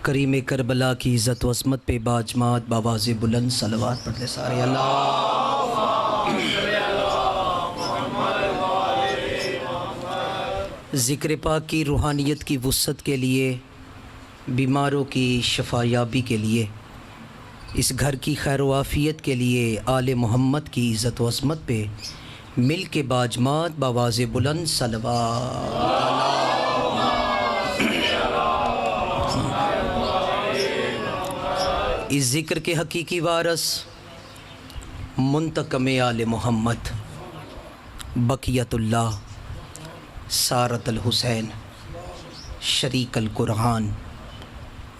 करीम Karbala की इज़्ज़त व अस्मत पे बाजमात बावाज़े बुलंद सलवात पढ़ ले सारे। अल्लाह ज़िक्र पाक की रूहानियत की वुसअत के लिए, बीमारों की शफायाबी के लिए, इस घर की खैर व आफ़ियत के लिए, आले मोहम्मद की इज़्ज़त व अस्मत पे मिल के बाजमात बावाज़े बुलंद सलवात। इस ज़िक्र के हकीकी वारस मुंतकम आले मोहम्मद बक़ियतुल्लाह सारतल हुसैन शरीकल कुरान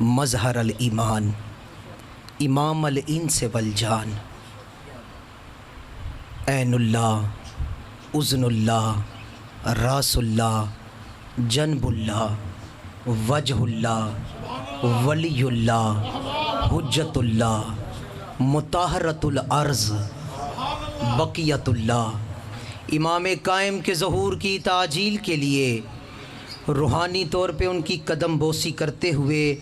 मज़हरल ईमान इमामल इंस वल जान ऐनुल्लाह उज़्नुल्लाह रासुल्लाह जनबुल्लाह वजहुल्लाह वलियुल्लाह हुज्जतुल्लाह मुताहरतुल अर्ज़ बक़ियतुल्लाह इमाम कायम के ज़हूर की ताजील के लिए रूहानी तौर पे उनकी कदम बोसी करते हुए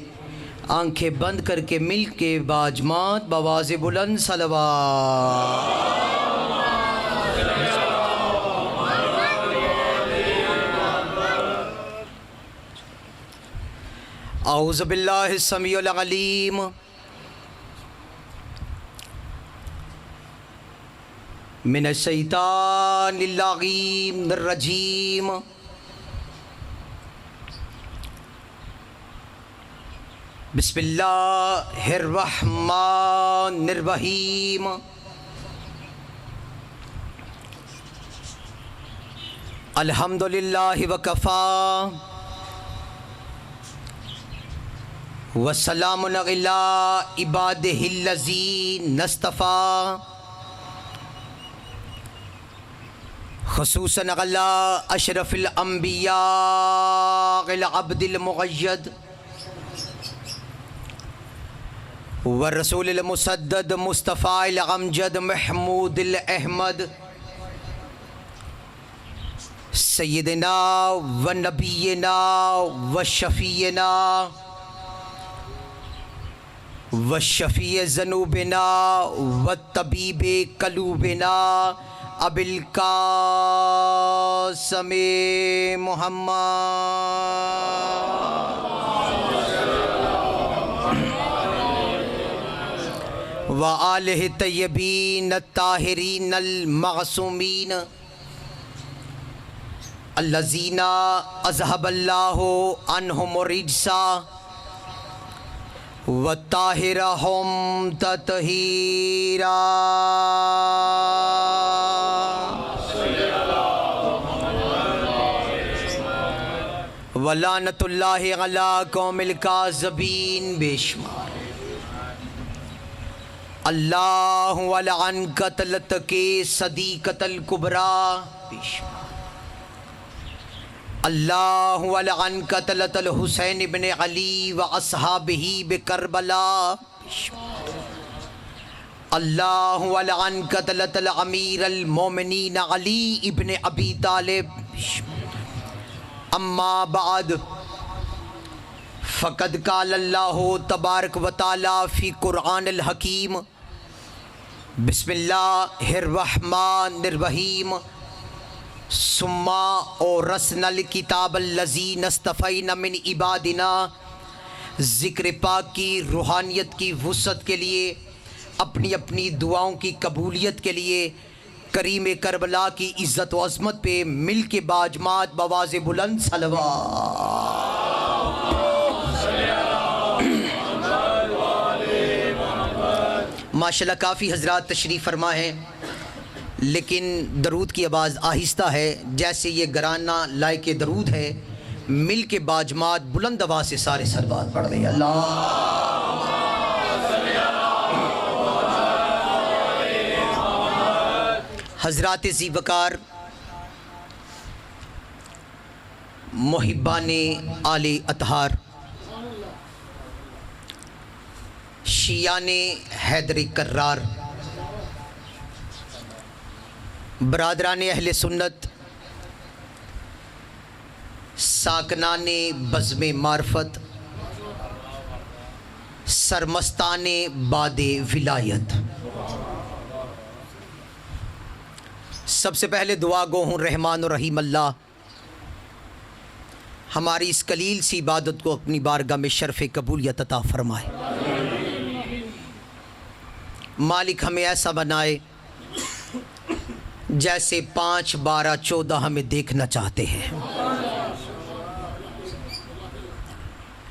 आंखें बंद करके मिल के बाजमात बवाज़े बुलंद सलवात। औज़ु बिल्लाहि समीउल अलीम मिनश्शैतानिर रजीम। बिस्मिल्लाहिर रहमानिर रहीम। अल्हम्दुलिल्लाहि व कफ़ा वस्सलामुन अला इबादिहिल्लज़ीना नस्तफ़ा ख़ुसूसन अला अशरफिल अंबिया अब्दिल मुक़य्यद व रसूलिल मुसद्दद मुस्तफ़ाइल अमजद महमूदिल अहमद सय्यदना व नबीना व शफ़ीना व शफ़ी ज़नूबिना व तबीब कलूबिना अबिल कासम मुहम्मद व आलिहि तय्यबीन ताहिरीन अल मअसूमीन अल्लज़ीना अज़हबल्लाहु अन्हुम रिज्सा व ताहिरहुम तत्हीरा। व लानतुल्लाहि अला कौमिल काज़िबीन बेशुमार। अल्लाहु अलअन क़तलत के सदीक़तल कुबरा बेशुमार। अल्लाहु अलअन क़तलतल हुसैन इब्न अली व अस्हाबिही बिकरबला। अल्लाहु अलअन क़तलतल अमीरल मोमिनीन अली इब्न अबी तालिब। अम्मा बाद फ़क़द क़ालल्लाहु तबारक व तआला फ़ी क़ुरआनिल हकीम बिस्मिल्लाहिर रहमानिर रहीम। सुम्मा और रसनल किताबल्लज़ी नस्तफ़ैना मिन इबादिना। ज़िक्र पाक की रूहानियत की वुसअत के लिए, अपनी अपनी दुआओं की कबूलियत के लिए करीम करबला की इज़्ज़त व अज़मत पे मिल के बाजमात बवाज़े बुलंद सलवात। माशाल्लाह काफ़ी हज़रात तशरीफ़ फरमा हैं, लेकिन दरूद की आवाज़ आहिस्ता है, जैसे ये घराना लायके दरूद है। मिल के बाजमात बुलंद आवाज़ से सारे सलवात पढ़ रहे। अल्लाह हज़रात ज़ीवकार मुहिब्बाने आले अतहार शियाने हैदर कर्रार बरादरान अहले सुन्नत साकनाने बज़्म मार्फत सरमस्ताने बादे विलायत। सबसे पहले दुआ गो हूँ रहमान और रहीम अल्लाह हमारी इस कलील सी इबादत को अपनी बारगाह में शर्फ़ कबूलियत अता फरमाए। मालिक हमें ऐसा बनाए जैसे 5, 12, 14 हमें देखना चाहते हैं।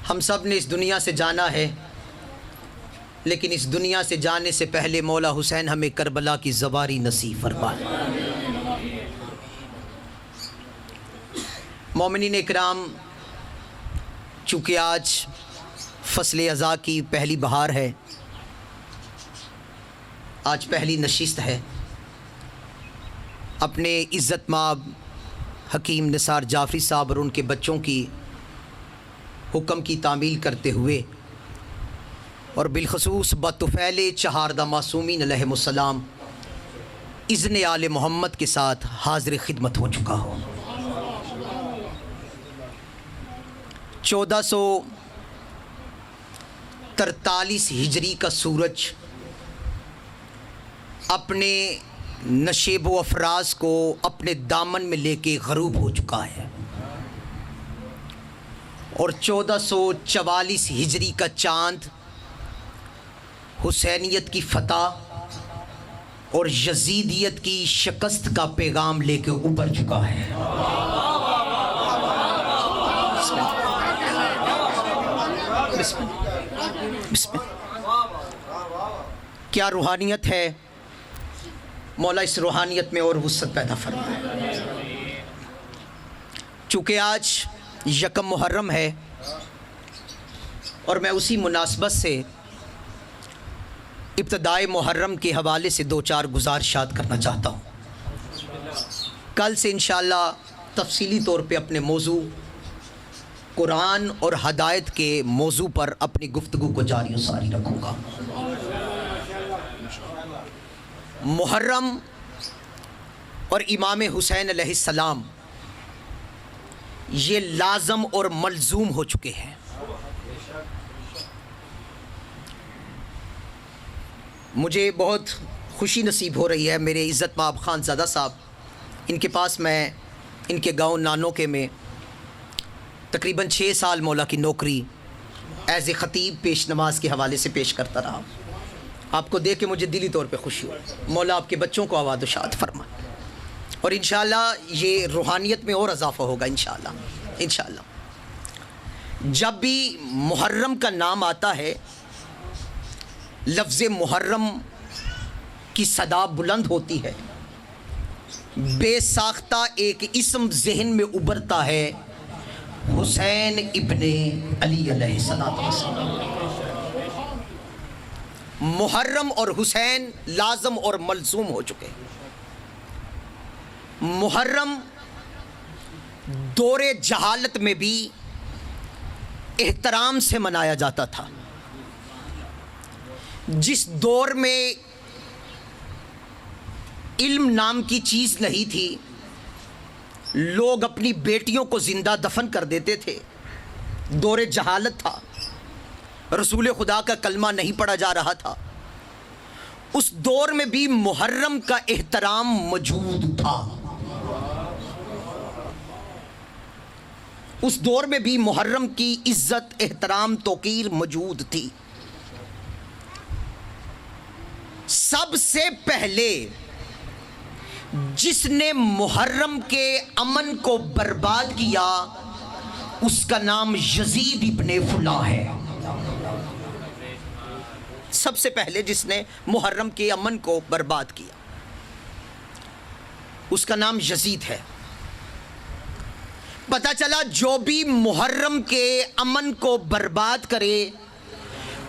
हम सब ने इस दुनिया से जाना है, लेकिन इस दुनिया से जाने से पहले मौला हुसैन हमें करबला की ज़वारी नसीब फरमाए। मोमिनीन इकराम, चूँकि आज फ़स्ल अज़ा की पहली बहार है, आज पहली नशिस्त है, अपने इज़्ज़त माब हकीम निसार जाफ़री साहब और उनके बच्चों की हुक्म की तामील करते हुए और बिलखसूस बतुफ़ैल चहारदा मासूमीन अलैहिमुस्सलाम इज़्न आले मोहम्मद के साथ हाज़िर खिदमत हो चुका हो। 1443 हिजरी का सूरज अपने नशेब व अफराज को अपने दामन में लेके ग़रूब हो चुका है और 1444 हिजरी का चाँद हुसैनियत की फ़तह और यजीदियत की शिकस्त का पैगाम लेके उभर चुका है। क्या रूहानियत है, मौला इस रूहानियत में और वुसअत पैदा फरमाए। चूँकि आज यकम मुहर्रम है और मैं उसी मुनासबत से इब्तदाए मुहर्रम के हवाले से 2-4 गुज़ारिशात करना चाहता हूँ। कल से इंशाअल्लाह तफसीली तौर पे अपने मौजू कुरान और हदायत के मौजू पर अपनी गुफ्तगू को जारी और सारी रखूँगा। मुहर्रम और इमाम हुसैन अलैहिस्सलाम ये लाज़म और मलजूम हो चुके हैं। मुझे बहुत खुशी नसीब हो रही है, मेरे इज़्ज़त माब खानज़ादा साहब, इनके पास मैं इनके गांव नानोके में तकरीबन 6 साल मौला की नौकरी एज़ ए ख़तीब पेश नमाज के हवाले से पेश करता रहा। आपको देख के मुझे दिली तौर पे खुशी हुई। मौला आपके बच्चों को आवाद शाद फरमाए और इंशाअल्लाह ये रूहानियत में और इजाफ़ा होगा इंशाअल्लाह। जब भी मुहर्रम का नाम आता है, लफ्ज़ मुहर्रम की सदा बुलंद होती है, बेसाख्ता एक इस्म ज़हन में उभरता है, हुसैन इब्ने अली अलैहिस्सलाम। मुहर्रम और हुसैन लाज़म और मलज़ूम हो चुके। मुहर्रम दौरे जहालत में भी एहतराम से मनाया जाता था। जिस दौर में इल्म नाम की चीज़ नहीं थी, लोग अपनी बेटियों को ज़िंदा दफन कर देते थे, दौरे जहालत था, रसूल खुदा का कलमा नहीं पढ़ा जा रहा था, उस दौर में भी मुहर्रम का एहतराम मौजूद था। उस दौर में भी मुहर्रम की इज्जत, एहतराम, तौकीर मौजूद थी। सबसे पहले जिसने मुहर्रम के अमन को बर्बाद किया उसका नाम यजीद इब्ने फुला है। सबसे पहले जिसने मुहर्रम के अमन को बर्बाद किया उसका नाम यजीद है। पता चला जो भी मुहर्रम के अमन को बर्बाद करे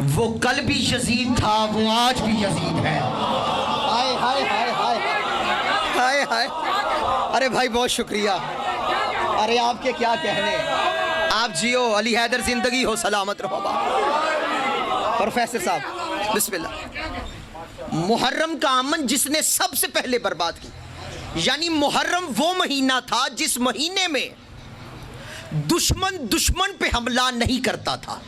वो कल भी यजीद था, वो आज भी यजीद है। हाय हाय हाय हाय हाय हाय। अरे भाई बहुत शुक्रिया, अरे आपके क्या कहने, आप जियो, अली हैदर जिंदगी हो, सलामत रहो। प्रोफेसर साहब बिस्मिल्लाह। मुहर्रम का अमन जिसने सबसे पहले बर्बाद की, यानी मुहर्रम वो महीना था जिस महीने में दुश्मन दुश्मन पे हमला नहीं करता था।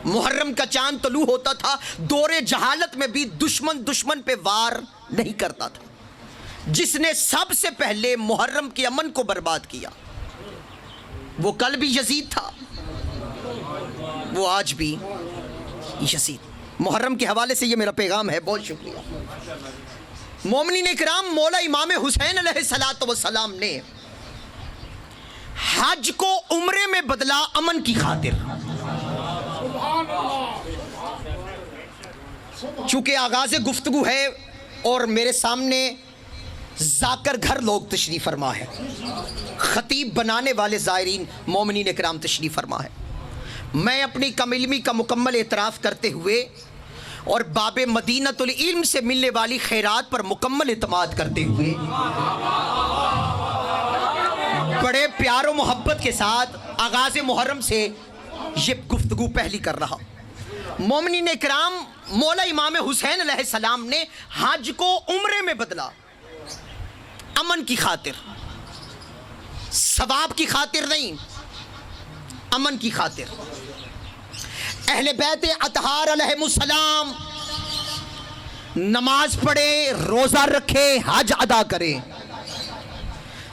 मुहर्रम का चांद तलू होता था, दौरे जहालत में भी दुश्मन पे वार नहीं करता था। जिसने सबसे पहले मुहर्रम के अमन को बर्बाद किया वो कल भी यजीद था, वो आज भी यजीद। मुहर्रम के हवाले से ये मेरा पैगाम है। बहुत शुक्रिया। मोमिनीन इकराम, मौला इमाम हुसैन अलैहिस्सलातु वस्सलाम ने हज को उम्रे में बदला अमन की खातिर। चूंकि आगाज़ गुफ्तगू है और मेरे सामने जाकर घर लोग तशरीफ़ फरमा है, खतीब बनाने वाले ज़ायरीन मोमिनीन इकराम तशरीफ़ फरमा है, मैं अपनी कम इल्मी का मुकम्मल एतराफ़ करते हुए और बाबे मदीनतुल इल्म से मिलने वाली खैरात पर मुकम्मल इत्माद करते हुए बड़े प्यार और मोहब्बत के साथ आगाज़ मुहर्रम से ये गुफ्तगू पहली कर रहा। मोमिनीन इकराम, मौला इमाम हुसैन अलैहिस्सलाम ने हज को उम्रे में बदला अमन की खातिर, सवाब की खातिर नहीं, अमन की खातिर। अहले बैत अतहार अलैहिमुस्सलाम नमाज पढ़े, रोजा रखे, हज अदा करे,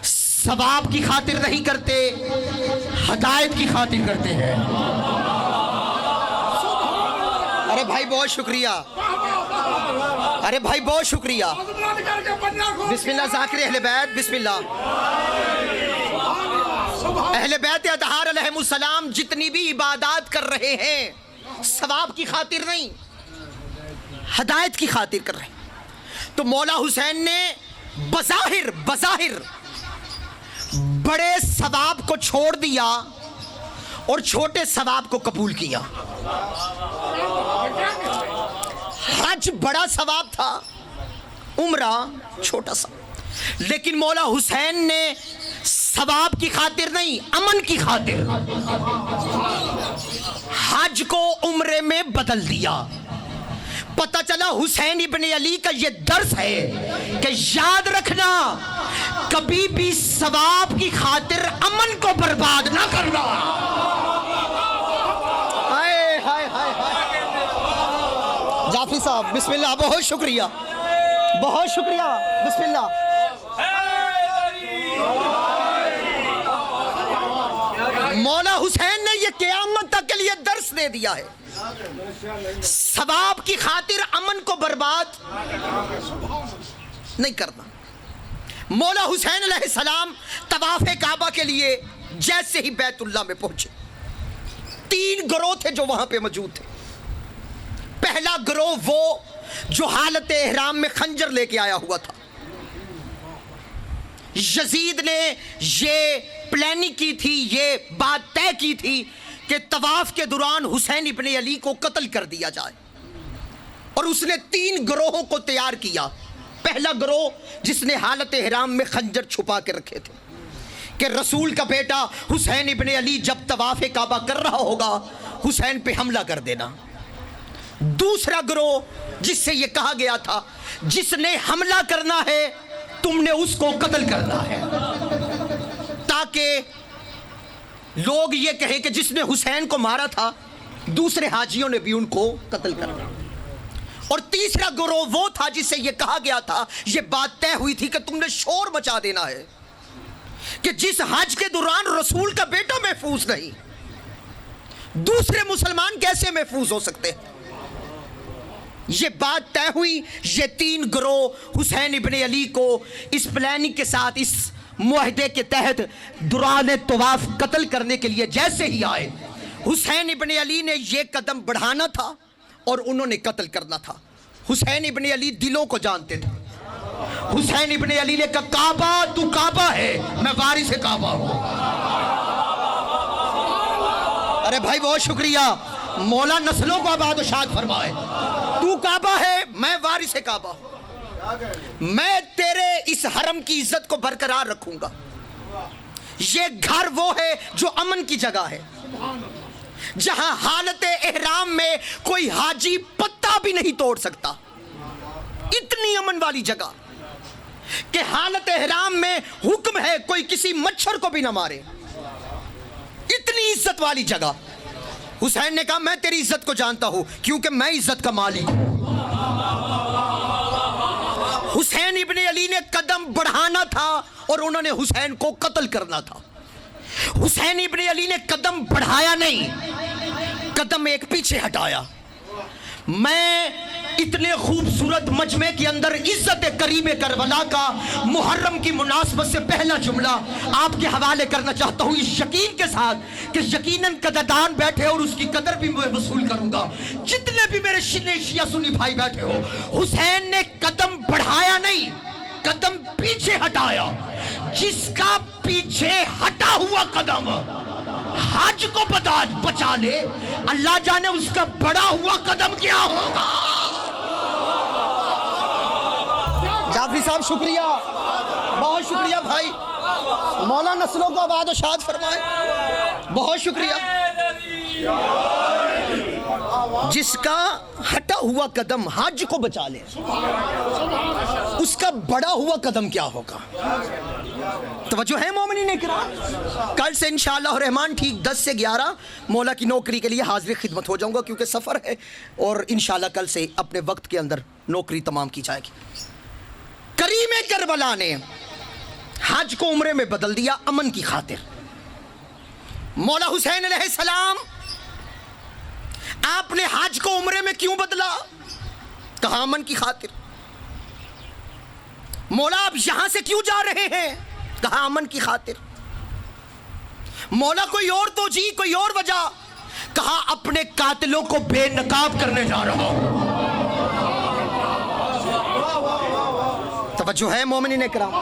सवाब की खातिर नहीं करते, हदायत की खातिर करते हैं। अरे भाई बहुत शुक्रिया, अरे भाई बहुत शुक्रिया। बिस्मिल्लाह ज़ाकिर अहले बैत, बिस्मिल्लाह। अहले बैत अतहार अलैहिमुस्सलाम जितनी भी इबादत कर रहे हैं सवाब की खातिर नहीं, हदायत की खातिर कर रहे हैं। तो मौला हुसैन ने बज़ाहिर बड़े सवाब को छोड़ दिया और छोटे सवाब को कबूल किया। हज बड़ा सवाब था, उम्रा छोटा सा। लेकिन मौला हुसैन ने सवाब की खातिर नहीं, अमन की खातिर हज को उम्रे में बदल दिया। पता चला हुसैन इब्ने अली का ये दर्स है कि याद रखना, कभी भी सवाब की खातिर अमन को बर्बाद ना करना। हाय हाय हाय हाय। जाफरी साहब बिस्मिल्लाह, बहुत शुक्रिया, बहुत शुक्रिया, बिस्मिल्लाह। मौला हुसैन ने ये क़यामत तक के लिए दर्स दे दिया है, सवाब की खातिर अमन को बर्बाद नहीं करना। मौला हुसैन अलैहिस्सलाम तवाफ़े काबा के लिए जैसे ही बैतुल्लाह में पहुंचे, 3 गिरोह थे जो वहां पे मौजूद थे। पहला गिरोह वो जो हालत एहराम में खंजर लेके आया हुआ था। यजीद ने ये प्लानिंग की थी, ये बात तय की थी कि तवाफ के दौरान हुसैन इब्ने अली को कत्ल कर दिया जाए, और उसने 3 गिरोहों को तैयार किया। पहला गिरोह जिसने हालत एहराम में खंजर छुपा के रखे थे कि रसूल का बेटा हुसैन इब्ने अली जब तवाफ़े काबा कर रहा होगा हुसैन पे हमला कर देना। दूसरा गिरोह जिससे ये कहा गया था जिसने हमला करना है तुमने उसको कत्ल करना है, ताकि लोग ये कहें कि जिसने हुसैन को मारा था दूसरे हाजियों ने भी उनको कत्ल करना। और तीसरा गिरोह वो था जिससे ये कहा गया था, ये बात तय हुई थी कि तुमने शोर मचा देना है कि जिस हज के दौरान रसूल का बेटा महफूज नहीं, दूसरे मुसलमान कैसे महफूज हो सकते हैं। ये बात तय हुई। ये 3 गिरोह हुसैन इब्ने अली को इस प्लानिंग के साथ, इस मुआहदे के तहत दौरान तवाफ कत्ल करने के लिए जैसे ही आए, हुसैन इब्ने अली ने ये कदम बढ़ाना था और उन्होंने कत्ल करना था। हुसैन इब्ने अली दिलों को जानते थे। हुसैन इब्ने अली ने कहा, काबा तू काबा है, मैं वारिस काबा हूं। अरे भाई बहुत शुक्रिया, मौला नस्लों को आबाद शाद फरमाए। तू काबा है, मैं वारिस काबा हूं, मैं तेरे इस हरम की इज्जत को बरकरार रखूंगा। ये घर वो है जो अमन की जगह है, जहां हालत एहराम में कोई हाजी पत्ता भी नहीं तोड़ सकता। इतनी अमन वाली जगह कि हालत एहराम में हुक्म है कोई किसी मच्छर को भी ना मारे। इतनी इज्जत वाली जगह। हुसैन ने कहा, मैं तेरी इज्जत को जानता हूं क्योंकि मैं इज्जत का मालिक हूं। हुसैन इब्ने अली ने कदम बढ़ाना था और उन्होंने हुसैन को कत्ल करना था। हुसैन इब्ने अली ने कदम बढ़ाया नहीं, कदम एक पीछे हटाया। मैं इतने खूबसूरत मजमे के अंदर इज्जत करीम करबला का मुहर्रम की मुनासबत से पहला जुमला आपके हवाले करना चाहता हूं, इस यकीन के साथ कि यकीनन कदरदान बैठे और उसकी कदर भी मैं वसूल करूंगा। जितने भी मेरे शिया सुन्नी भाई बैठे हो, हुसैन ने कदम बढ़ाया नहीं, कदम पीछे हटाया। जिसका पीछे हटा हुआ कदम हज को बचा ले, अल्लाह जाने उसका बड़ा हुआ कदम क्या होगा। जाफरी साहब शुक्रिया, बहुत शुक्रिया भाई, मौला नस्लों को आबाद और शाद फरमाए, बहुत शुक्रिया। जिसका हटा हुआ कदम हज को बचा ले, उसका बड़ा हुआ कदम क्या होगा। तवज्जो है मोमिनीन इकराम। कल से इंशाअल्लाह रहमान ठीक 10 से 11 मौला की नौकरी के लिए हाजिर खिदमत हो जाऊंगा, क्योंकि सफ़र है और इंशाअल्लाह कल से अपने वक्त के अंदर नौकरी तमाम की जाएगी। करीम करबला ने हज को उम्रे में बदल दिया अमन की खातिर। मौला हुसैन अलैहिस्सलाम, आपने हज को उम्रे में क्यों बदला? कहा अमन की खातिर। मौला आप यहां से क्यों जा रहे हैं? कहा अमन की खातिर। मौला कोई और तो जी, कोई और वजह? कहा अपने कातिलों को बेनकाब करने जा रहा हूं। तवज्जो है मोमिनीन इकराम।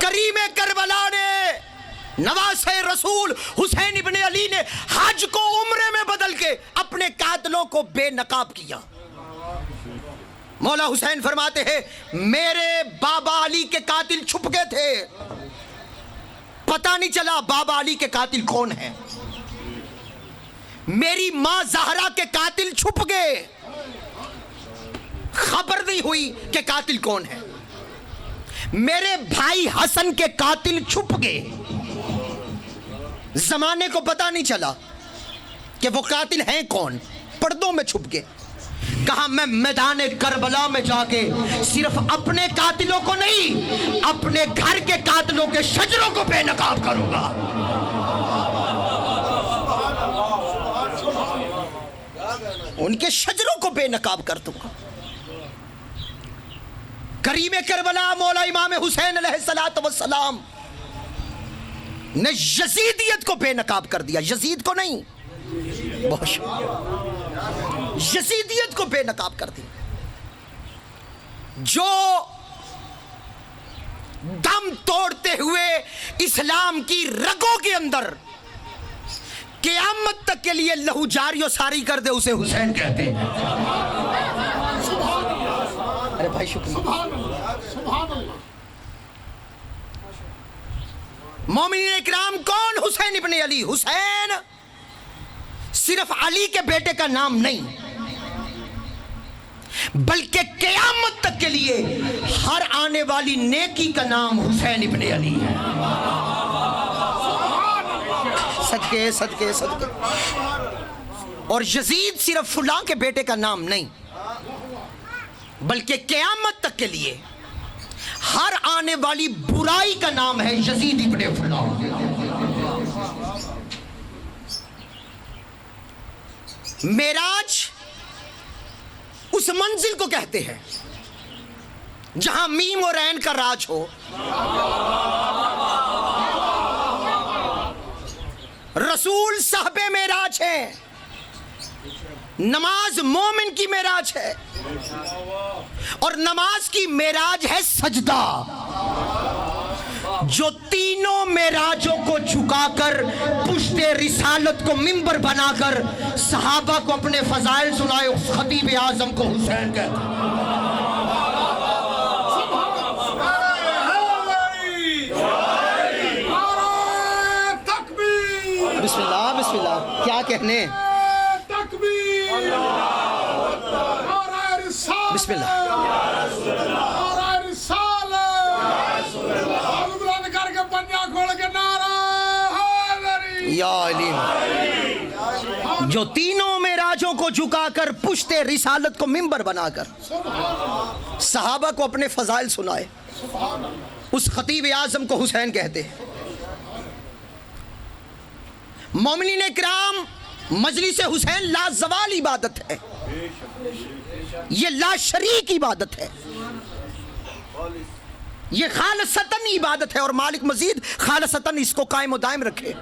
करीम करबला ने, नवासे रसूल हुसैन इब्ने अली ने हज को उम्रे में बदल के अपने कातिलों को बेनकाब किया। मौला हुसैन फरमाते हैं, मेरे बाबा अली के कातिल छुप गए थे, पता नहीं चला बाबा अली के कातिल कौन है। मेरी मां ज़हरा के कातिल छुप गए, खबर नहीं हुई कि कातिल कौन है। मेरे भाई हसन के कातिल छुप गए, जमाने को पता नहीं चला कि वो कातिल हैं कौन, पर्दों में छुप गए। कहा मैं मैदान करबला में जाके सिर्फ अपने कातिलों को नहीं, अपने घर के कातिलों के शजरों को बेनकाब करूंगा। उनके शजरों को बेनकाब कर दूंगा। करीम करबला मौला इमाम हुसैन अलैहिस्सलातु वस्सलाम ने यजीदियत को बेनकाब कर दिया, यजीद को नहीं, बहुत यजीदियत को बेनकाब कर दिया। जो दम तोड़ते हुए इस्लाम की रगों के अंदर क़यामत तक के लिए लहू जारी सारी कर दे, उसे हुसैन कहते हैं। अरे भाई शुक्रिया। मोमिनीन इकराम, कौन हुसैन इब्ने अली? हुसैन सिर्फ अली के बेटे का नाम नहीं, बल्कि क़यामत तक के लिए हर आने वाली नेकी का नाम हुसैन इब्ने अली है। सदके सदके सदके। और यजीद सिर्फ फुला के बेटे का नाम नहीं, बल्कि क़यामत तक के लिए हर आने वाली बुराई का नाम है यजीद इब्ने फुला। मेराज उस मंजिल को कहते हैं जहां मीम और ऐन का राज हो। रसूल साहबे मेराज है, नमाज मोमिन की मेराज है, और नमाज की मेराज है सजदा, जो तीनों मेराजों को झुकाकर पुश्ते रिसालत को मिंबर बनाकर सहाबा को अपने फजाइल सुनाए उस खतीब आजम को हुसैन कहते हैं। बिस्मिल्लाह बिस्मिल्लाह, क्या कहने। बिस्मिल्लाह। या अली जो तीनों मेराजों को झुकाकर पुश्ते रिसालत को मिंबर बनाकर सहाबा को अपने फजाइल सुनाए, उस खतीब आजम को हुसैन कहते हैं। मोमिनीन किराम, मजलिस हुसैन लाजवाल इबादत है, ये लाशरीक इबादत है, ये खालसतन इबादत है और मालिक मजीद खालसतन इसको कायम दायम रखे।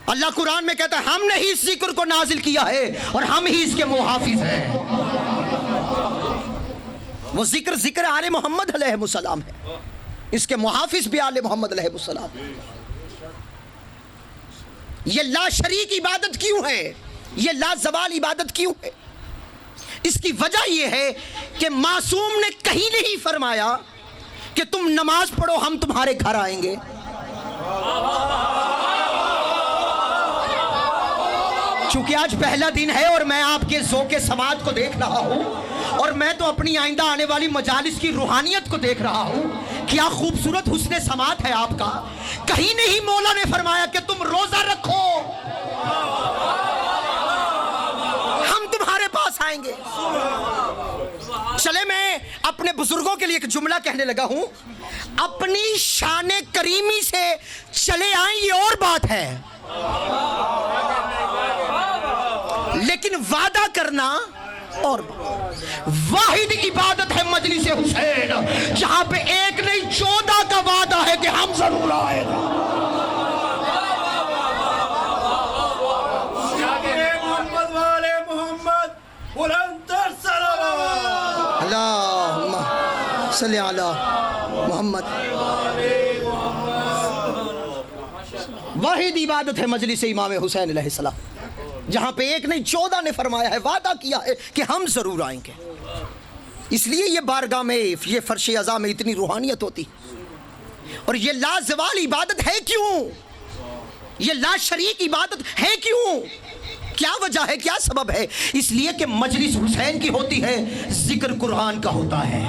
अल्लाह कुरान में कहता है हमने ही इस जिक्र को नाजिल किया है और हम ही इसके मुहाफिज हैं। वो जिक्र जिक्र आले मोहम्मद अलैहिस्सलाम है, इसके मुहाफिज भी आले मोहम्मद अलैहिस्सलाम। ये लाशरीक इबादत क्यों है, ये लाजवाल इबादत क्यों है? इसकी वजह यह है कि मासूम ने कहीं नहीं फरमाया कि तुम नमाज पढ़ो हम तुम्हारे घर आएंगे। चूंकि आज पहला दिन है और मैं आपके ज़ौक़े समात को देख रहा हूं और मैं तो अपनी आइंदा आने वाली मजालिस की रूहानियत को देख रहा हूं, क्या खूबसूरत हुस्ने समात है आपका। कहीं नहीं मौला ने फरमाया कि तुम रोजा रखो हम तुम्हारे पास आएंगे। चले मैं अपने बुजुर्गों के लिए एक जुमला कहने लगा हूं, अपनी शाने करीमी से चले आए ये और बात है, लेकिन वादा करना और वाहिद इबादत है मजलिस हुसैन, जहां पे एक नहीं 14 का वादा है कि हम जरूर आएगा। मोहम्मद वाले मोहम्मद बुलंदर सलावत, अल्लाहुम्मा सल्ली अला मोहम्मद। वाहिद इबादत है मजलिस इमाम हुसैन अलैहिस्सलाम, जहां पे एक नहीं 14 ने फरमाया है, वादा किया है कि हम जरूर आएंगे। इसलिए ये बारगाह में, ये फर्श अज़ा में इतनी रूहानियत होती। और ये लाजवाल इबादत है क्यों, ये लाशरीक इबादत है क्यों, क्या वजह है, क्या सबब है? इसलिए कि मजलिस हुसैन की होती है, जिक्र कुरान का होता है।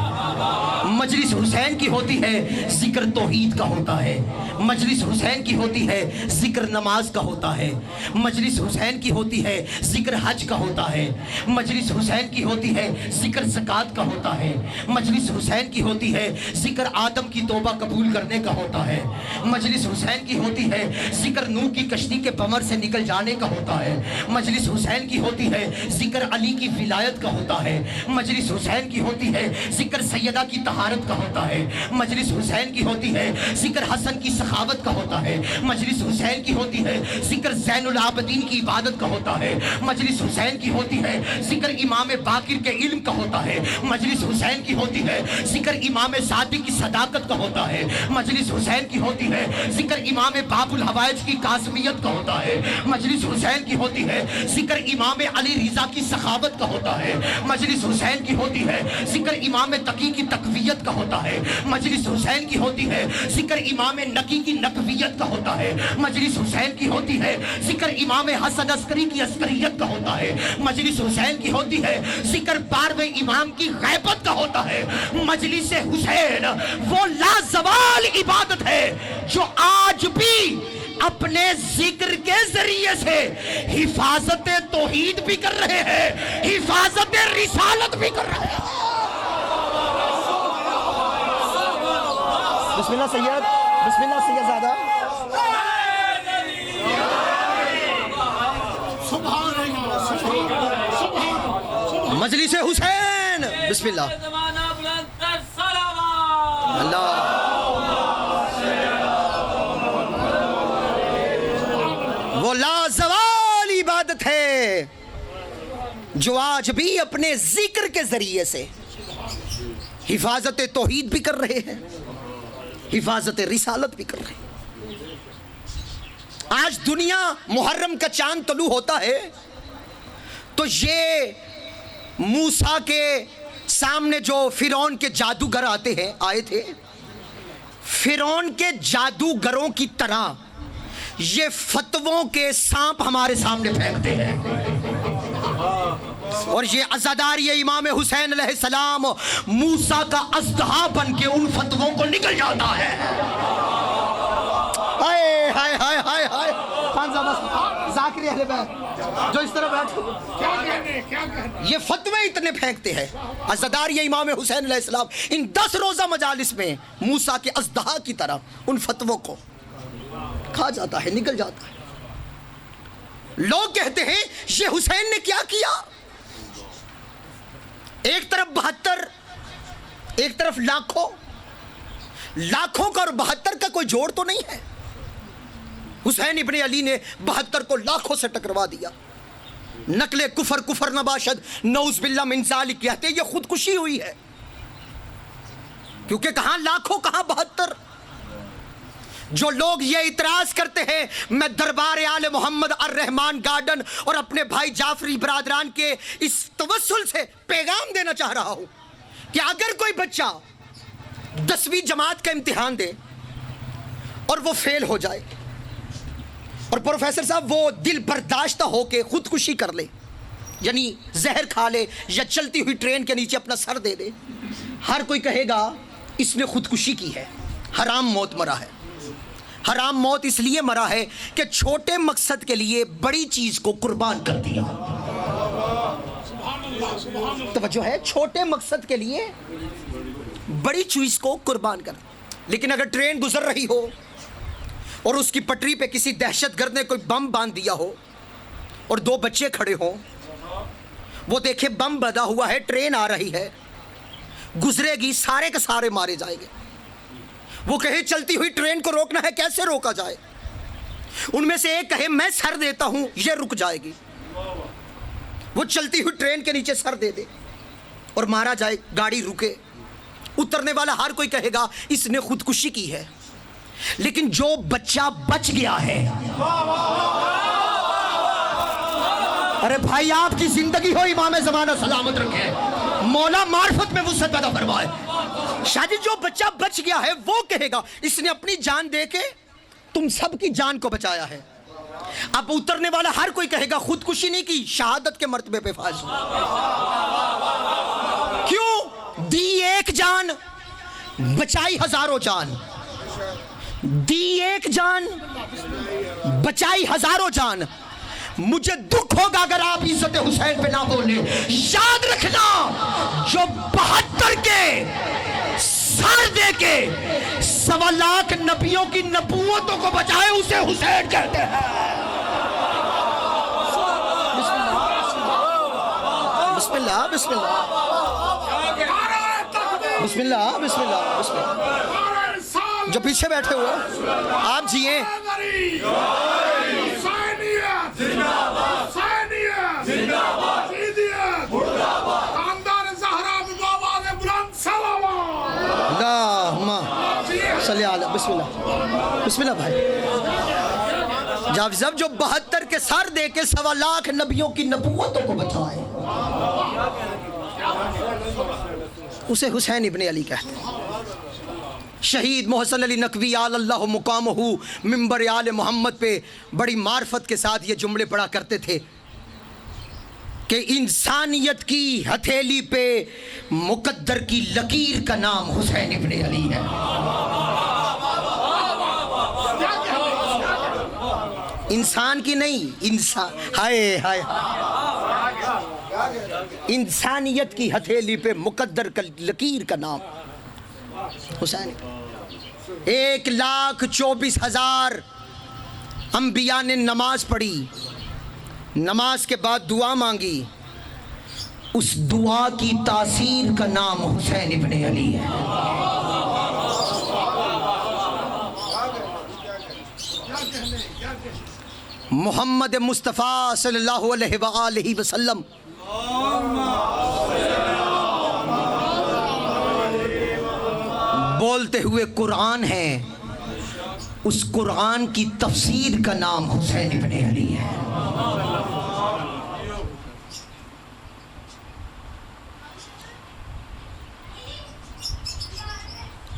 मजलिस हुसैन की होती है, जिक्र तौहीद का होता है। मजलिस हुसैन की होती है, जिक्र नमाज का होता है। मजलिस हुसैन की होती है, जिक्र हज का होता है। मजलिस हुसैन की होती है, जिक्र ज़कात का होता है। मजलिस हुसैन की होती है, जिक्र आदम की तौबा कबूल करने का होता है। मजलिस हुसैन की होती है, जिक्र नूह की कश्ती के बमर से निकल जाने का होता है। मजलिस हुसैन की होती है, जिक्र अली की विलायत का होता है। मजलिस हुसैन की होती है, जिक्र सैयदा की तहारत का होता है। मजलिस हुसैन की होती है, जिक्र हसन की सखावत का होता है। मजलिस हुसैन की होती है, जिक्र ज़ैनुल आबिदीन की इबादत का होता है। मजलिस हुसैन की होती है, जिक्र इमाम बाकिर के इल्म का होता है। मजलिस हुसैन की होती है, जिक्र इमाम सादिक की सदाकत का होता है। मजलिस हुसैन की होती है, जिक्र इमाम बाबुल हवाइज की कासमियत का होता है। मजलिस हुसैन की होती है, जिक्र इमाम अली रिजा की सखावत का होता है। मजलिस हुसैन की होती है, जिक्र इमाम तकी की तकवियत का होता है। मजलिस हुसैन की होती है, जिक्र इमाम नकी की नकवियत का होता है। मजलिस हुसैन की होती है, जिक्र इमाम हसन अस्करी की अस्करियत का होता है। मजलिस हुसैन की होती है, जिक्र 12वें इमाम की गैबत का होता है। मजलिस हुसैन वो लाजवाल इबादत है जो आज भी अपने जिक्र के जरिए से हिफाजत तौहीद भी कर रहे हैं, हिफाजत रिसालत भी कर रहे हैं। बिस्मिल्लाह सैयद, बिस्मिल्लाह सैयदजादा। मजलिस हुसैन, बिस्मिल्लाह। अल्लाह वो लाजवाल इबादत है जो आज भी अपने जिक्र के जरिए से हिफाजत तौहीद भी कर रहे हैं, हिफाजत रिसालत भी कर रहे हैं। आज दुनिया मुहर्रम का चांद तलू होता है तो ये मूसा के सामने जो फिरौन के जादूगर आए थे, फिरौन के जादूगरों की तरह ये फतवों के सांप हमारे सामने फेंकते हैं और ये अज़ादार ये इमाम हुसैन अलैहिस्सलाम मूसा का अज़दहा बन के उन फतवों को निकल जाता है। हाय हाय हाय हाय हाय खान साहब जाकिर अहले बैत जो इस तरह बैठे, क्या कहने ये फतवे इतने फेंकते हैं। अज़दार ये इमाम हुसैन अलैहिस्सलाम इन 10 रोज़ा मजालिस में मूसा के अज़दहा की तरह उन फतवों को खा जाता है, निकल जाता है। लोग कहते हैं ये हुसैन ने क्या किया, एक तरफ 72, एक तरफ लाखों, लाखों का और 72 का कोई जोड़ तो नहीं है। हुसैन इब्ने अली ने 72 को लाखों से टकरवा दिया। नकले कुफर कुफर नबाशद नऊज़ बिल्लाह मिन ज़ालिक कहते ये खुदकुशी हुई है, क्योंकि कहां लाखों कहां 72। जो लोग ये इतराज करते हैं, मैं दरबार आले मोहम्मद अर रहमान गार्डन और अपने भाई जाफरी बरादरान के इस तवस्सुल से पैगाम देना चाह रहा हूं कि अगर कोई बच्चा 10वीं जमात का इम्तिहान दे और वो फेल हो जाए और प्रोफेसर साहब वो दिल बर्दाश्त होके खुदकुशी कर ले, यानी जहर खा ले या चलती हुई ट्रेन के नीचे अपना सर दे दे, हर कोई कहेगा इसने खुदकुशी की है, हराम मौत मरा है। हराम मौत इसलिए मरा है कि छोटे मकसद के लिए बड़ी चीज को कुर्बान कर दिया। तवज्जो है, छोटे मकसद के लिए बड़ी चीज को कुर्बान कर। लेकिन अगर ट्रेन गुजर रही हो और उसकी पटरी पे किसी दहशतगर्द ने कोई बम बांध दिया हो और 2 बच्चे खड़े हों, वो देखे बम बंधा हुआ है, ट्रेन आ रही है, गुजरेगी, सारे के सारे मारे जाएंगे। वो कहे चलती हुई ट्रेन को रोकना है, कैसे रोका जाए? उनमें से एक कहे मैं सर देता हूं, ये रुक जाएगी। वो चलती हुई ट्रेन के नीचे सर दे दे और मारा जाए, गाड़ी रुके, उतरने वाला हर कोई कहेगा इसने खुदकुशी की है। लेकिन जो बच्चा बच गया है, अरे भाई आपकी जिंदगी हो, इमाम ज़माना सलामत रखे, मौला मार्फत में वुसअत पैदा फरमाए। शादी जो बच्चा बच गया है वो कहेगा इसने अपनी जान दे के तुम सबकी जान को बचाया है। अब उतरने वाला हर कोई कहेगा खुदकुशी नहीं की, शहादत के मर्तबे पे फाज। क्यों? दी एक जान, बचाई हजारों जान। दी एक जान, बचाई हजारों जान। मुझे दुख होगा अगर आप इज्जत हुसैन पे ना बोले। याद रखना, जो 72 के सर दे के 1.25 लाख नबियों की नबूवतों को बचाए, उसे हुसैन कहते हैं। बिस्मिल्लाह बिस्मिल्लाह बिस्मिल्लाह बिस्मिल्लाह बिस्मिल्लाह। जो पीछे बैठे हुए आप जिए। बिस्मिल्लाह बिस्मिल्लाह भाई। जब जो 72 के सर दे के 1.25 लाख नबियों की नबूवतों को बचाए, उसे हुसैन इब्ने अली कहते हैं। शहीद मोहसिन अली नकवी अल्लाह मुकामहू मिंबर आले मोहम्मद पे बड़ी मार्फत के साथ ये जुमले पढ़ा करते थे कि इंसानियत की हथेली पे मुकद्दर की लकीर का नाम हुसैन इब्ने अली है। इंसान की नहीं, इंसान, हाय हाय, इंसानियत की हथेली पे मुकद्दर का लकीर का नाम हुसैन। 1,24,000 अंबिया ने नमाज पढ़ी, नमाज के बाद दुआ मांगी, उस दुआ की तासीर का नाम हुसैन इब्ने अली है। मोहम्मद मुस्तफ़ा सल्लल्लाहु अलैहि वसल्लम बोलते हुए कुरान है, उस कुरान की तफसीर का नाम हुसैन इब्ने अली है।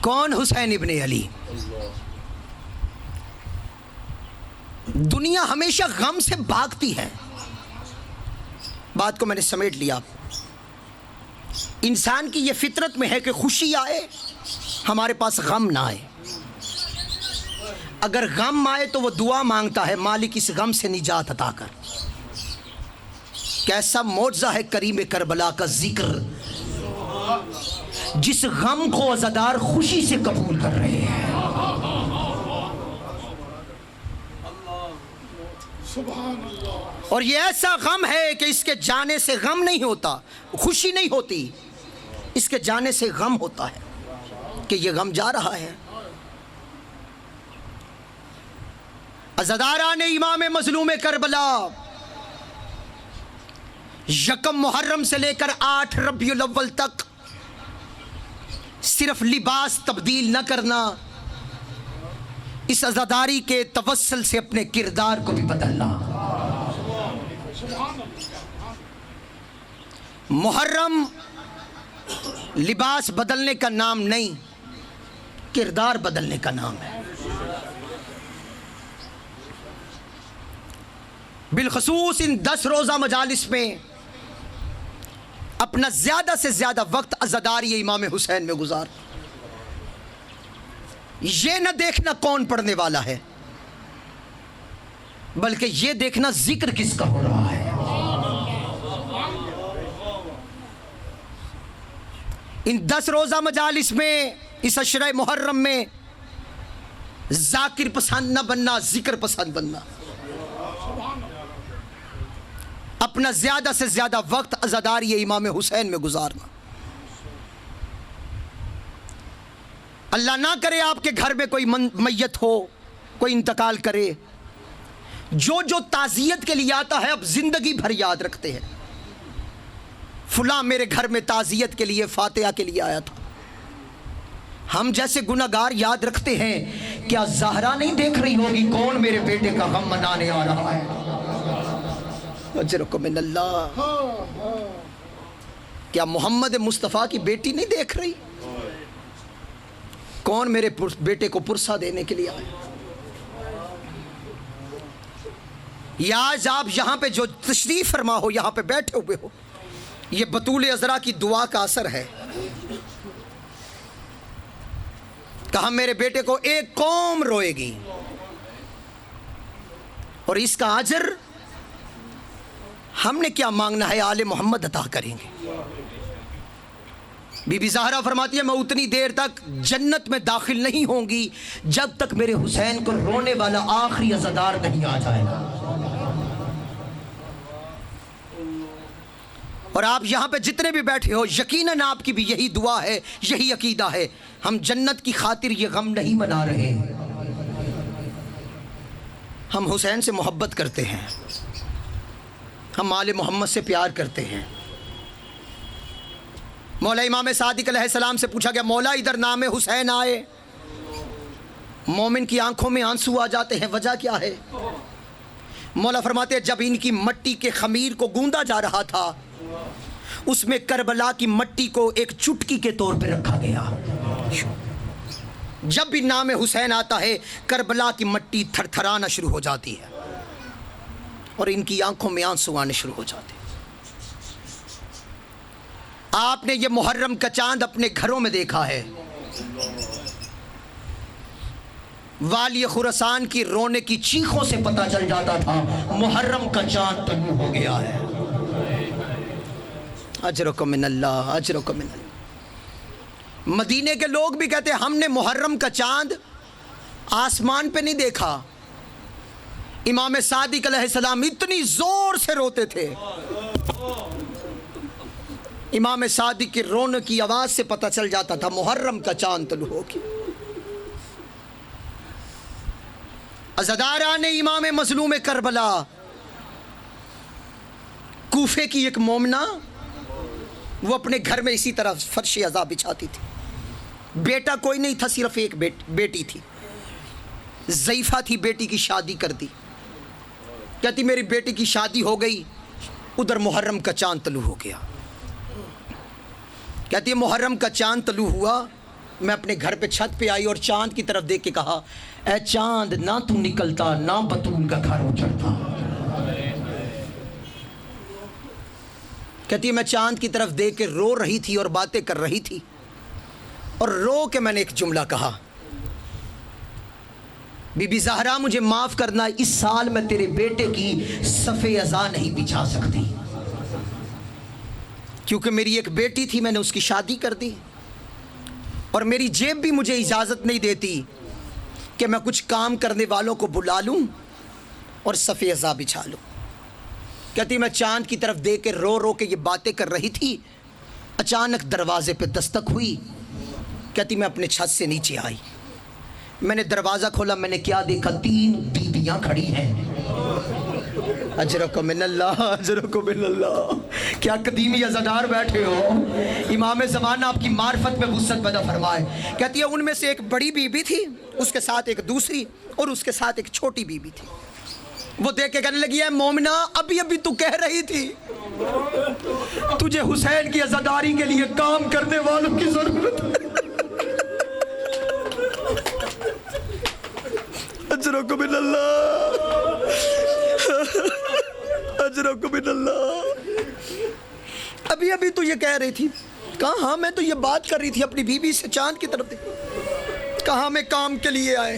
कौन हुसैन इब्ने अली? दुनिया हमेशा गम से भागती है। बात को मैंने समेट लिया। इंसान की यह फितरत में है कि खुशी आए, हमारे पास गम ना आए। अगर गम आए तो वो दुआ मांगता है, मालिक इस गम से निजात अता कर। कैसा मौजज़ा है करीम करबला का जिक्र, जिस गम को अज़ादार खुशी से कबूल कर रहे हैं। और ये ऐसा गम है कि इसके जाने से गम नहीं होता, खुशी नहीं होती, इसके जाने से गम होता है कि ये गम जा रहा है। अज़ादारान इमाम मज़लूम करबला यकम मुहर्रम से लेकर 8 रबीउल अव्वल तक सिर्फ लिबास तब्दील न करना, इस अज़ादारी के तवस्सुल से अपने किरदार को भी बदलना। मुहर्रम लिबास बदलने का नाम नहीं, किरदार बदलने का नाम है। बिलखसूस इन 10 रोज़ा मजालिस में अपना ज़्यादा से ज़्यादा वक्त अज़ादारी इमाम हुसैन में गुजार, ये न देखना कौन पढ़ने वाला है, बल्कि ये देखना जिक्र किसका हो रहा है। इन 10 रोज़ा मजालिस में, इस अशरे मुहर्रम में जाकिर पसंद न बनना, जिक्र पसंद बनना। अपना ज़्यादा से ज़्यादा वक्त अज़ादारी इमाम हुसैन में गुजारना। अल्लाह ना करे आपके घर में कोई मैयत हो, कोई इंतकाल करे, जो जो ताज़ियत के लिए आता है अब ज़िंदगी भर याद रखते हैं। फुला मेरे घर में ताज़ियत के लिए, फातिहा के लिए आया था। हम जैसे गुनाहगार याद रखते हैं, क्या ज़हरा नहीं देख रही होगी कौन मेरे बेटे का गम मनाने आ रहा है? अजरकुम मिनल्लाह। क्या मोहम्मद मुस्तफ़ा की बेटी नहीं देख रही कौन मेरे बेटे को पुरसा देने के लिए आया? या आज आप यहाँ पे जो तशरीफ़ फरमा हो, यहाँ पे बैठे हुए हो, ये बतूल अज़रा की दुआ का असर है। कहा मेरे बेटे को एक कौम रोएगी और इसका अजर हमने क्या मांगना है, आले मोहम्मद अता करेंगे। बीबी ज़हरा फरमाती है मैं उतनी देर तक जन्नत में दाखिल नहीं होंगी जब तक मेरे हुसैन को रोने वाला आखिरी अज़ादार नहीं आ जाएगा। और आप यहाँ पे जितने भी बैठे हो, यकीनन आपकी भी यही दुआ है, यही अकीदा है। हम जन्नत की खातिर ये गम नहीं मना रहे, हम हुसैन से मोहब्बत करते हैं, हम आले मोहम्मद से प्यार करते हैं। मौला इमाम सादिक अलैहिस्सलाम से पूछा गया, मौला इधर नाम हुसैन आए मोमिन की आंखों में आंसू आ जाते हैं, वजह क्या है? मौला फरमाते हैं जब इनकी मट्टी के खमीर को गूंदा जा रहा था, उसमें करबला की मट्टी को एक चुटकी के तौर पर रखा गया। जब भी नाम हुसैन आता है, करबला की मट्टी थरथराना शुरू हो जाती है और इनकी आंखों में आंसू आने शुरू हो जाते हैं। आपने ये मुहर्रम का चांद अपने घरों में देखा है। वाली खुरासान की रोने की चीखों से पता चल जाता था मुहर्रम का चांद तलू हो गया है। अजरकुम मिनल्लाह, अजरकुम मिनल्लाह। मदीने के लोग भी कहते हैं हमने मुहर्रम का चांद आसमान पे नहीं देखा। इमाम सादिक अलैहिस्सलाम इतनी जोर से रोते थे, इमाम सादिक के रोने की आवाज से पता चल जाता था मुहर्रम का चांद तलू हो गया। अज़ादारान इमाम मज़लूम करबला, कूफे की एक मोमना, वो अपने घर में इसी तरह फर्श अज़ा बिछाती थी। बेटा कोई नहीं था, सिर्फ एक बेटी थी। ज़ईफ़ा थी, बेटी की शादी कर दी। कहती मेरी बेटी की शादी हो गई, उधर मुहर्रम का चांद तलू हो गया। कहती है मुहर्रम का चांद तलू हुआ, मैं अपने घर पे छत पे आई और चांद की तरफ देख के कहा, ए चांद ना तू निकलता ना बतूल का घर उजड़ता। कहती है मैं चांद की तरफ देख के रो रही थी और बातें कर रही थी, और रो के मैंने एक जुमला कहा, बीबी ज़हरा मुझे माफ़ करना, इस साल मैं तेरे बेटे की सफ़े अज़ा नहीं बिछा सकती, क्योंकि मेरी एक बेटी थी, मैंने उसकी शादी कर दी, और मेरी जेब भी मुझे इजाज़त नहीं देती कि मैं कुछ काम करने वालों को बुला लूँ और सफ़े अज़ा बिछा लूँ। कहती मैं चाँद की तरफ देख के रो रो के ये बातें कर रही थी, अचानक दरवाजे पे दस्तक हुई। कहती मैं अपने छत से नीचे आई, मैंने दरवाज़ा खोला, मैंने क्या देखा, 3 बीबियाँ खड़ी हैं। अजरको मिनल्लाह, अजरको मिनल्लाह। क्या कदीमी अज़ादार बैठे हो, इमाम ज़माना आपकी मार्फत में वुसअत पैदा फरमाए। कहती है उनमें से एक बड़ी बीबी थी, उसके साथ एक दूसरी, और उसके साथ एक छोटी बीबी थी। वो देख के कहने लगी है मोमिना, अभी अभी तू कह रही थी तुझे हुसैन की अज़ादारी के लिए काम करने वालों की जरूरत है। अजरको बिल्लाह, अजरको बिल्लाह। अभी अभी तू ये कह रही थी। कहा हाँ, मैं तो ये बात कर रही थी अपनी बीबी से, चांद की तरफ देख। कहा मैं काम के लिए आए।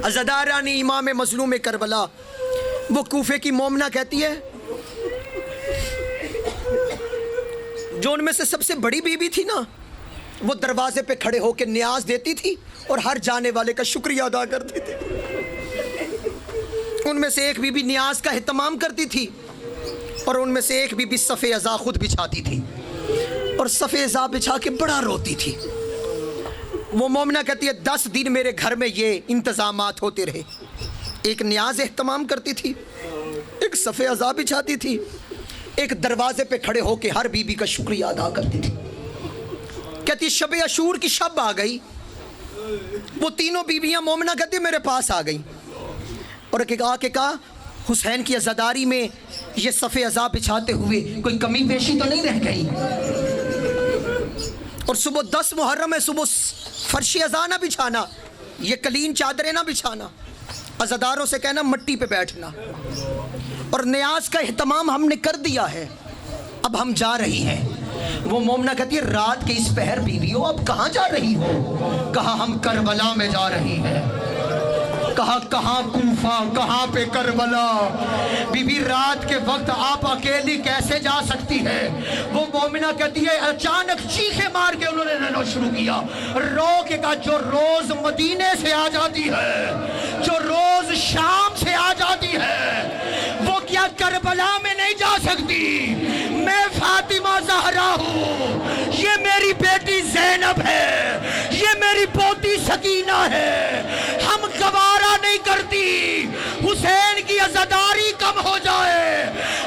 अज़ादारा ने इमाम मज़लूम करबला, वो कूफे की मोमना कहती है, जो उनमें से सबसे बड़ी बीबी थी ना, वो दरवाजे पे खड़े होकर न्याज देती थी और हर जाने वाले का शुक्रिया अदा करती थी। उनमें से एक बीबी न्याज का एहतमाम करती थी, और उनमें से एक बीबी सफ़े अज़ा खुद बिछाती थी, और सफ़े अज़ा बिछा के बड़ा रोती थी। वो मोमिना कहती है 10 दिन मेरे घर में ये इंतज़ामात होते रहे। एक न्याज एहतमाम करती थी, एक सफ़े अज़ा बिछाती थी, एक दरवाजे पे खड़े होके हर बीबी का शुक्रिया अदा करती थी। कहती शब अशूर की शब आ गई, वो तीनों बीबियां मोमिना कहती मेरे पास आ गई, और आके कहा हुसैन की अज़ादारी में ये सफ़े अज़ा बिछाते हुए कोई कमी पेशी तो नहीं रह गई। और सुबह 10 मुहर्रम है, सुबह फर्शी अज़ा ना बिछाना, ये कलीन चादरें ना बिछाना, अज़ादारों से कहना मट्टी पे बैठना, और न्याज का एहतमाम हमने कर दिया है, अब हम जा रही हैं। वो मोमना कहती है रात के इस पहर बीवियों अब कहाँ जा रही हो? कहा हम करबला में जा रही हैं। कहा कहाँ कूफा, कहाँ पे करबला? बीबी रात के वक्त आप अकेली कैसे जा सकती है? वो मोमिना कहती है अचानक चीखे मार के उन्होंने रोना शुरू किया, रो के कहा जो रोज मदीने से आ जाती है, जो रोज शाम से आ जाती है, वो क्या करबला में नहीं जा सकती? मैं फातिमा ज़हरा हूँ, ये मेरी बेटी ज़ैनब है, ये मेरी पोती सकीना है। हम गवारा नहीं करती हुसैन की अज़ादारी कम हो जाए,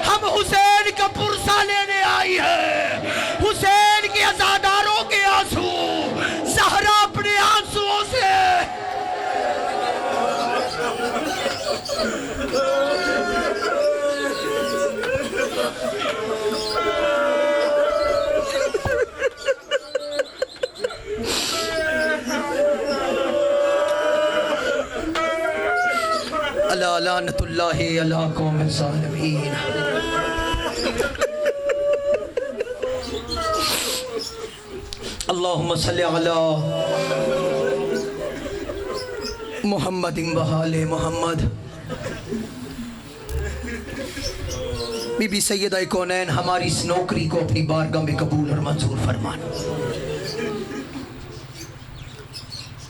हम हुसैन का पुरसा लेने आई है। हुसैन के अज़ादारों के आंसू, ज़हरा अपने आंसुओं से अला लानतुल्लाहि अला कौमिज़ ज़ालिमीन। अल्लाहुम्मा सल्लि अला मुहम्मदिन व आले मुहम्मद। बीबी सैयदा कौनैन हमारी इस नौकरी को अपनी बारगाह में कबूल और मंजूर फरमाना।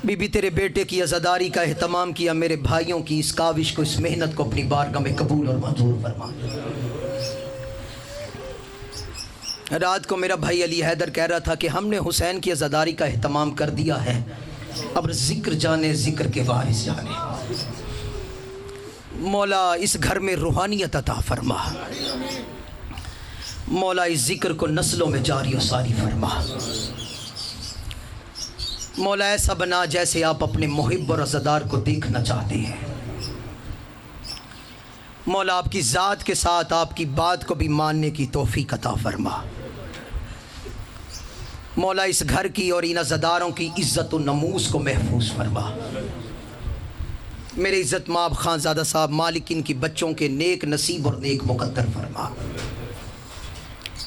बीबी तेरे बेटे की अज़ादारी का एहतमाम किया, मेरे भाइयों की इस काविश को, इस मेहनत को अपनी बारगाह में कबूल और मंजूर फरमा। रात को मेरा भाई अली हैदर कह रहा था कि हमने हुसैन की अज़ादारी का एहतमाम कर दिया है, अब जिक्र जाने जिक्र के वारिस जाने। मौला इस घर में रूहानियत अता फरमा, मौला इस जिक्र को नस्लों में जारी और सारी फरमा। मौला ऐसा बना जैसे आप अपने मुहिब और अज़ादार को देखना चाहते हैं। मौला आपकी ज़ात के साथ आपकी बात को भी मानने की तौफीक अता फरमा। मौला इस घर की और इन अज़ादारों की इज़्ज़त व नमूस को महफूज फरमा। मेरे इज़्ज़त माब खानज़ादा साहब मालिक इनकी बच्चों के नेक नसीब और नेक मुक़द्दर फरमा।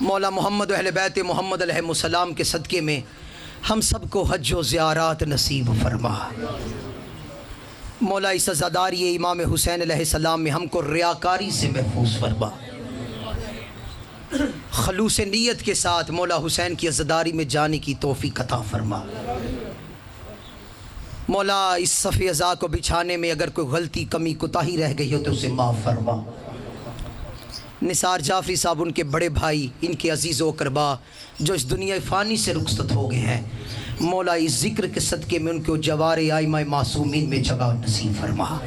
मौला मोहम्मद अहले बैत मोहम्मद अलैहिस्सलाम के सदक़े में हम सबको हज व ज़ियारात नसीब फरमा। मौला इस अज़ादारी इमाम हुसैन अलैहिस्सलाम में हमको रियाकारी से महफूज फरमा। खलूस नीयत के साथ मौला हुसैन की अज़ादारी में जाने की तौफीक अता फरमा। मौला इस सफ़े अज़ा को बिछाने में अगर कोई गलती कमी कोताही रह गई हो तो उसे माफ़ फरमा। निसार जाफरी साहब, उनके बड़े भाई, इनके अजीज़ व करबा जो इस दुनिया फ़ानी से रुखसत हो गए हैं, मौला इस ज़िक्र के सदक़े में उनको जवार आइमा मासूमीन में जगह नसीब फरमा।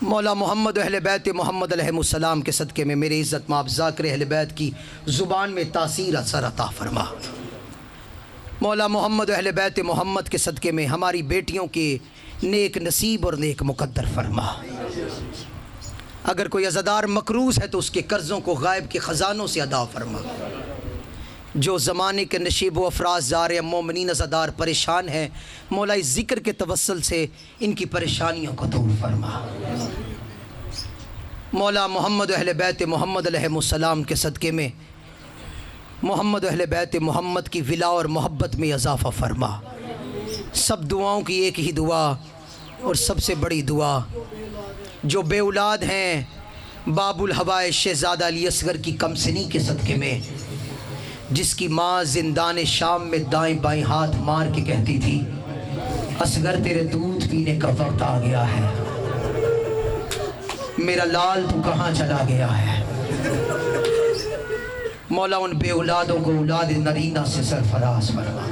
मौला मोहम्मद अहले बैत मोहम्मद अलैहिस्सलाम के सदक़े में मेरे इज़्ज़त माब ज़ाकिर अहले बैत की ज़ुबान में तासीर असर अता फरमा। मौला मोहम्मद अहले बैत मोहम्मद के सदक़े में हमारी बेटियों के नेक नसीब और नेक मुक़द्दर फरमा। अगर कोई अज़ादार मकरूज़ है तो उसके कर्ज़ों को गायब के ख़जानों से अदा फरमा। जो ज़माने के नशीब व अफराज जार या मोमिनीन अज़ादार परेशान हैं, मौला इस ज़िक्र के तवस्सुल से इनकी परेशानियों को दूर फरमा। मौला मोहम्मद अहले बैत मोहम्मद अलैहिस्सलाम के सदक़े में मोहम्मद अहले बैत मोहम्मद की विला और मोहब्बत में इजाफ़ा फरमा। सब दुआओं की एक ही दुआ और सबसे बड़ी दुआ, जो बेऔलाद हैं, बाबुल हवाए शहज़ादा अली असगर की कमसिनी के सदक़े में, जिसकी माँ जिंदान शाम में दाएं बाएं हाथ मार के कहती थी, असगर तेरे दूध पीने का वक्त आ गया है, मेरा लाल तू कहाँ चला गया है। मौला उन बेऔलादों को औलाद नरीना से सरफराज फरमा।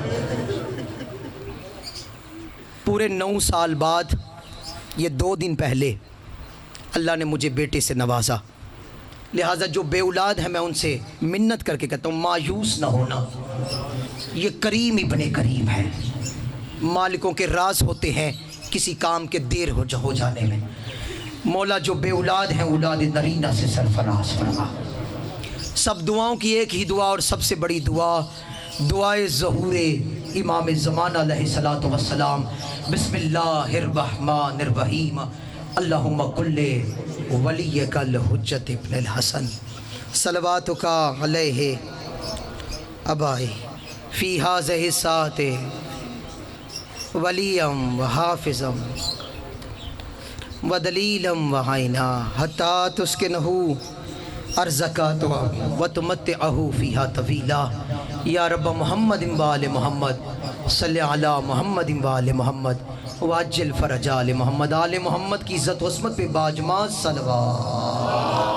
पूरे 9 साल बाद, ये 2 दिन पहले अल्लाह ने मुझे बेटे से नवाजा। लिहाजा जो बेऔलाद है मैं उनसे मिन्नत करके कहता हूँ, मायूस ना होना, ये करीम ही बने करीम है। मालिकों के राज होते हैं किसी काम के देर हो जाने में। मौला जो बेऔलाद हैं औलाद नरीना से सरफराज फरमा। सब दुआओं की एक ही दुआ और सबसे बड़ी दुआ, दुआए ज़हूरे इमाम ज़माना अलैहिस्सलातु वस्सलाम। बिस्मिल्लाहिर्रहमानिर्रहीम। अल्लाहुम्मा कुल्ले वलियकल हुज्जत इब्नुल हसन सलवातुका अलैहि अबाई फ़ी हाज़िहि साते वलियम व हाफ़िज़म व दलीलम व आइना हत्ता तुस्किनहु अर्ज़क़ातु व तुमत्तिअहु फ़ीहा तवीला। या रब्ब मुहम्मद व आले मुहम्मद सल्लि अला मुहम्मद व आले मुहम्मद वाजिल फ़रज आले मोहम्मद। आले मोहम्मद की इज़्ज़त व अस्मत पे बाजमा सलवात।